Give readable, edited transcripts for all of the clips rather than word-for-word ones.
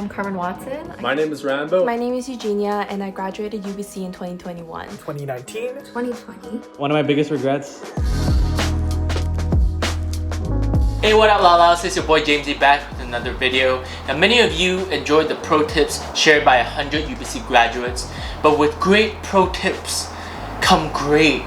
I'm Carmen Watson. My name is Rambo. My name is Eugenia, and I graduated UBC in 2021. 2019. 2020. One of my biggest regrets. Hey, what up, Lalas? It's your boy Jamesy back with another video. Now, many of you enjoyed the pro tips shared by 100 UBC graduates, but with great pro tips come great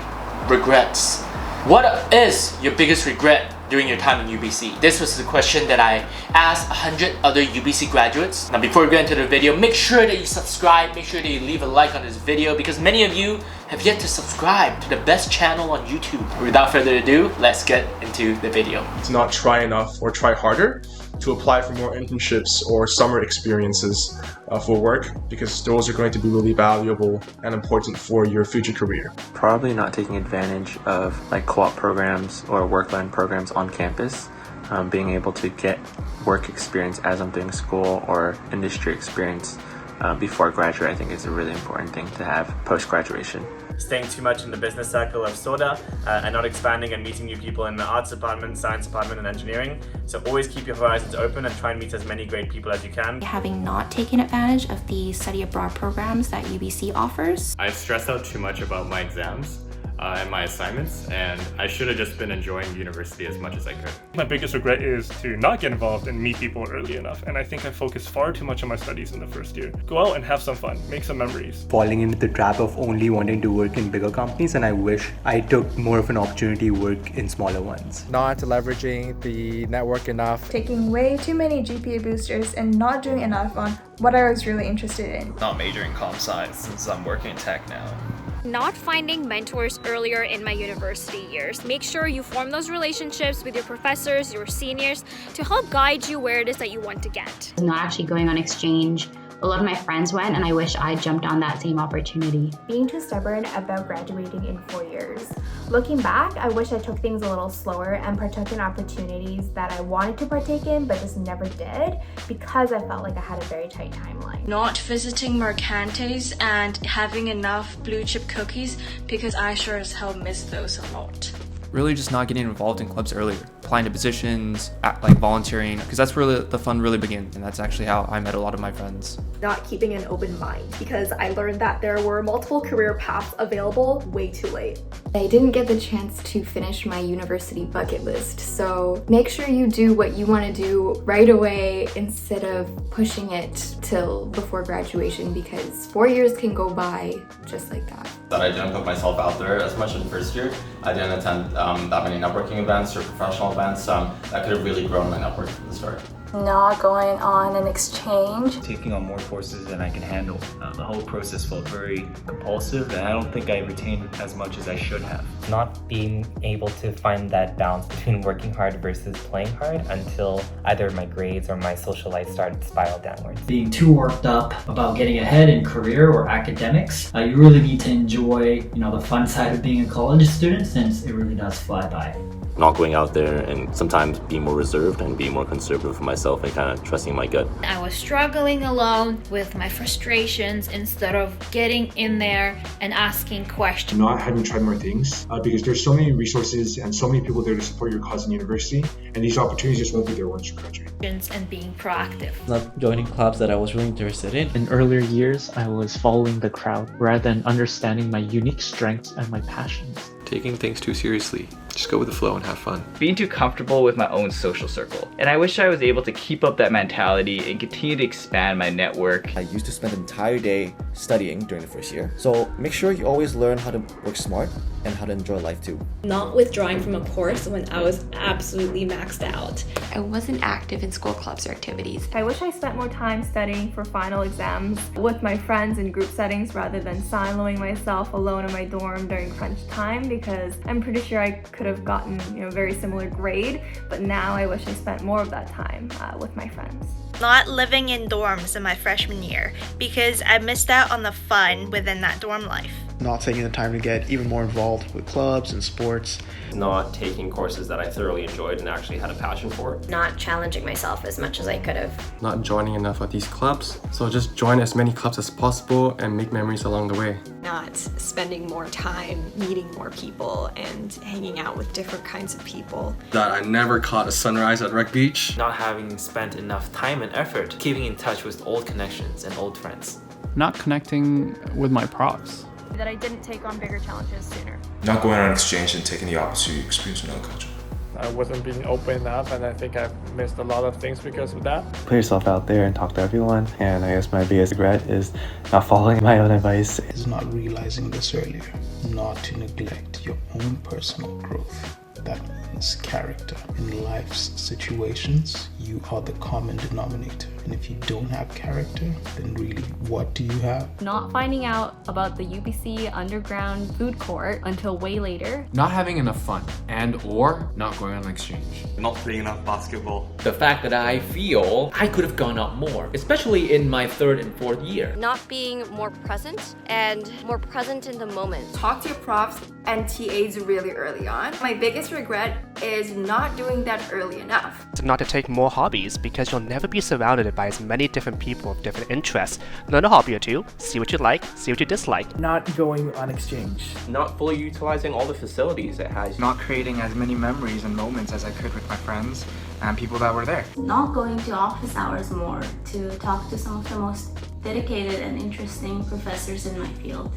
regrets. What is your biggest regret during your time in UBC? This was the question that I asked 100 other UBC graduates. Now, before we get into the video, make sure that you subscribe, make sure that you leave a like on this video because many of you have yet to subscribe to the best channel on YouTube. Without further ado, let's get into the video. To not try enough or try harder to apply for more internships or summer experiences for work, because those are going to be really valuable and important for your future career. Probably not taking advantage of like co-op programs or work-learn programs on campus. Being able to get work experience as I'm doing school or industry experience before I graduate, I think is a really important thing to have post-graduation. Staying too much in the business circle of SODA and not expanding and meeting new people in the arts department, science department, and engineering. So always keep your horizons open and try and meet as many great people as you can. Having not taken advantage of the study abroad programs that UBC offers. I've stressed out too much about my exams and my assignments, and I should have just been enjoying university as much as I could. My biggest regret is to not get involved and meet people early enough, and I think I focused far too much on my studies in the first year. Go out and have some fun, make some memories. Falling into the trap of only wanting to work in bigger companies, and I wish I took more of an opportunity to work in smaller ones. Not leveraging the network enough. Taking way too many GPA boosters and not doing enough on what I was really interested in. Not majoring comp sci since I'm working in tech now. Not finding mentors earlier in my university years. Make sure you form those relationships with your professors, your seniors, to help guide you where it is that you want to get. Not actually going on exchange. A lot of my friends went, and I wish I jumped on that same opportunity. Being too stubborn about graduating in 4 years. Looking back, I wish I took things a little slower and partook in opportunities that I wanted to partake in but just never did because I felt like I had a very tight timeline. Not visiting Mercantes and having enough blue chip cookies because I sure as hell miss those a lot. Really just not getting involved in clubs earlier, applying to positions, like volunteering, because that's where the fun really begins, and that's actually how I met a lot of my friends. Not keeping an open mind, because I learned that there were multiple career paths available way too late. I didn't get the chance to finish my university bucket list, so make sure you do what you want to do right away instead of pushing it till before graduation, because 4 years can go by just like that. That I didn't put myself out there as much in first year. I didn't attend that many networking events or professional events that could have really grown my network from the start. Not going on an exchange. Taking on more courses than I can handle. The whole process felt very compulsive, and I don't think I retained as much as I should have. Not being able to find that balance between working hard versus playing hard until either my grades or my social life started to spiral downwards. Being too worked up about getting ahead in career or academics, you really need to enjoy, the fun side of being a college student, since it really does fly by. Not going out there and sometimes being more reserved and being more conservative for myself and kind of trusting my gut. I was struggling alone with my frustrations instead of getting in there and asking questions. Not having tried more things because there's so many resources and so many people there to support your cause in university, and these opportunities just won't be there once you graduate. And being proactive. Not joining clubs that I was really interested in. In earlier years, I was following the crowd rather than understanding my unique strengths and my passions. Taking things too seriously. Just go with the flow and have fun. Being too comfortable with my own social circle. And I wish I was able to keep up that mentality and continue to expand my network. I used to spend the entire day studying during the first year. So make sure you always learn how to work smart and how to enjoy life too. Not withdrawing from a course when I was absolutely maxed out. I wasn't active in school clubs or activities. I wish I spent more time studying for final exams with my friends in group settings rather than siloing myself alone in my dorm during crunch time, because I'm pretty sure I could have gotten a very similar grade, but now I wish I spent more of that time with my friends. Not living in dorms in my freshman year because I missed out on the fun within that dorm life. not taking the time to get even more involved with clubs and sports. Not taking courses that I thoroughly enjoyed and actually had a passion for. Not challenging myself as much as I could have. Not joining enough of these clubs, so just join as many clubs as possible and make memories along the way. Not spending more time meeting more people and hanging out with different kinds of people. That I never caught a sunrise at Wreck Beach. Not having spent enough time and effort keeping in touch with old connections and old friends. Not connecting with my profs. That I didn't take on bigger challenges sooner. Not going on exchange and taking the opportunity to experience another culture. I wasn't being open enough, and I think I've missed a lot of things because of that. Put yourself out there and talk to everyone, and I guess my biggest regret is not following my own advice. Is not realizing this earlier, not to neglect your own personal growth. That means character. In life's situations, you are the common denominator. And if you don't have character, then really, what do you have? Not finding out about the UBC underground food court until way later. Not having enough fun or not going on an exchange. Not playing enough basketball. The fact that I feel I could have gone out more, especially in my 3rd and 4th year. Not being more present and more present in the moment. Talk to your profs and TAs really early on. My biggest regret is not doing that early enough. Not to take more hobbies because you'll never be surrounded by as many different people with different interests. Learn a hobby or two, see what you like, see what you dislike. Not going on exchange. Not fully utilizing all the facilities it has. Not creating as many memories and moments as I could with my friends and people that were there. Not going to office hours more to talk to some of the most dedicated and interesting professors in my field.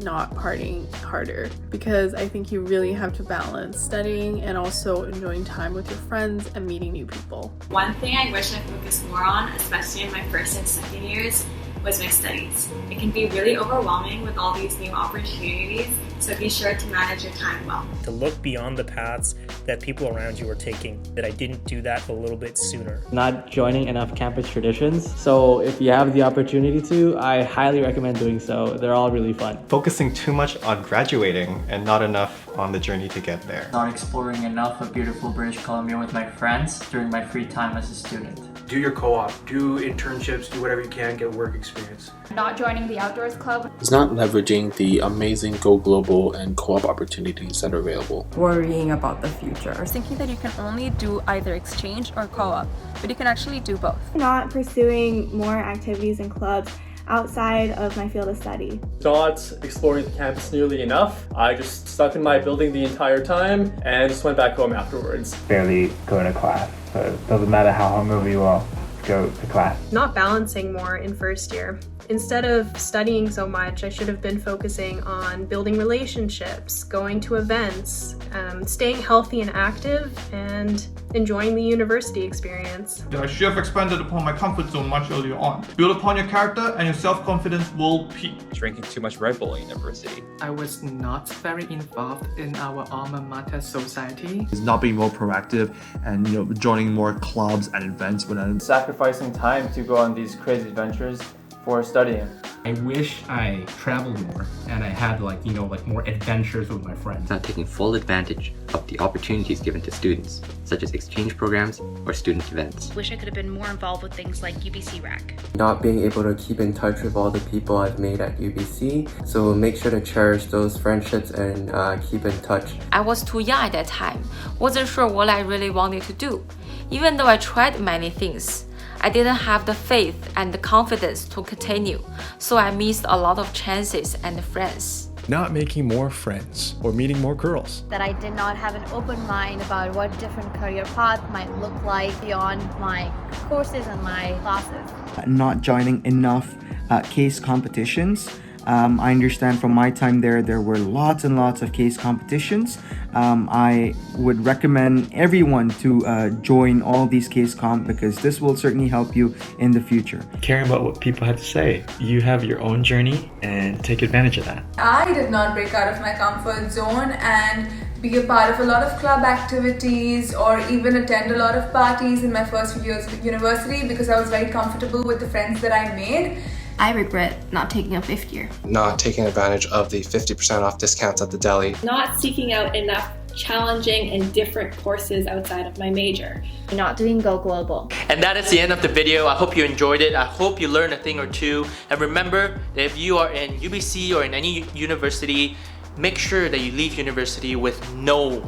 Not partying harder, because I think you really have to balance studying and also enjoying time with your friends and meeting new people. One thing I wish I focused more on, especially in my 1st and 2nd years, was my studies. It can be really overwhelming with all these new opportunities, so be sure to manage your time well. To look beyond the paths that people around you are taking, that I didn't do that a little bit sooner. Not joining enough campus traditions, so if you have the opportunity to, I highly recommend doing so. They're all really fun. Focusing too much on graduating and not enough on the journey to get there. Not exploring enough of beautiful British Columbia with my friends during my free time as a student. Do your co-op, do internships, do whatever you can, get work experience. Not joining the outdoors club. It's not leveraging the amazing Go Global and co-op opportunities that are available. Worrying about the future. Thinking that you can only do either exchange or co-op, but you can actually do both. Not pursuing more activities and clubs outside of my field of study. Not exploring the campus nearly enough. I just stuck in my building the entire time and just went back home afterwards. Barely going to class, so it doesn't matter how hungover you are, go to class. Not balancing more in 1st year. Instead of studying so much, I should have been focusing on building relationships, going to events, staying healthy and active, and enjoying the university experience. I should have expanded upon my comfort zone much earlier on. Build upon your character and your self-confidence will peak. Drinking too much Red Bull at university. I was not very involved in our alma mater society. Not being more proactive and joining more clubs and events. Sacrificing time to go on these crazy adventures for studying. I wish I traveled more and I had more adventures with my friends. Not taking full advantage of the opportunities given to students, such as exchange programs or student events. Wish I could have been more involved with things like UBC RAC. Not being able to keep in touch with all the people I've made at UBC, so make sure to cherish those friendships and keep in touch. I was too young at that time, wasn't sure what I really wanted to do. Even though I tried many things, I didn't have the faith and the confidence to continue, so I missed a lot of chances and friends. Not making more friends or meeting more girls. That I did not have an open mind about what different career path might look like beyond my courses and my classes. Not joining enough case competitions. I understand from my time there were lots and lots of case competitions. I would recommend everyone to join all these case comp because this will certainly help you in the future. Caring about what people have to say. You have your own journey and take advantage of that. I did not break out of my comfort zone and be a part of a lot of club activities or even attend a lot of parties in my first few years of university because I was very comfortable with the friends that I made. I regret not taking a 5th year. Not taking advantage of the 50% off discounts at the deli. Not seeking out enough challenging and different courses outside of my major. Not doing Go Global. And that is the end of the video. I hope you enjoyed it. I hope you learned a thing or two. And remember that if you are in UBC or in any university, make sure that you leave university with no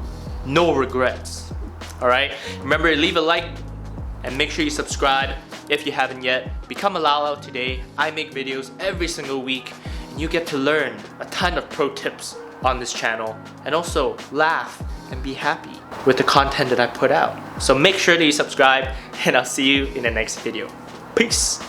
regrets. Alright? Remember to leave a like and make sure you subscribe if you haven't yet. Become a Lalo today. I make videos every single week and you get to learn a ton of pro tips on this channel and also laugh and be happy with the content that I put out. So make sure that you subscribe and I'll see you in the next video. Peace!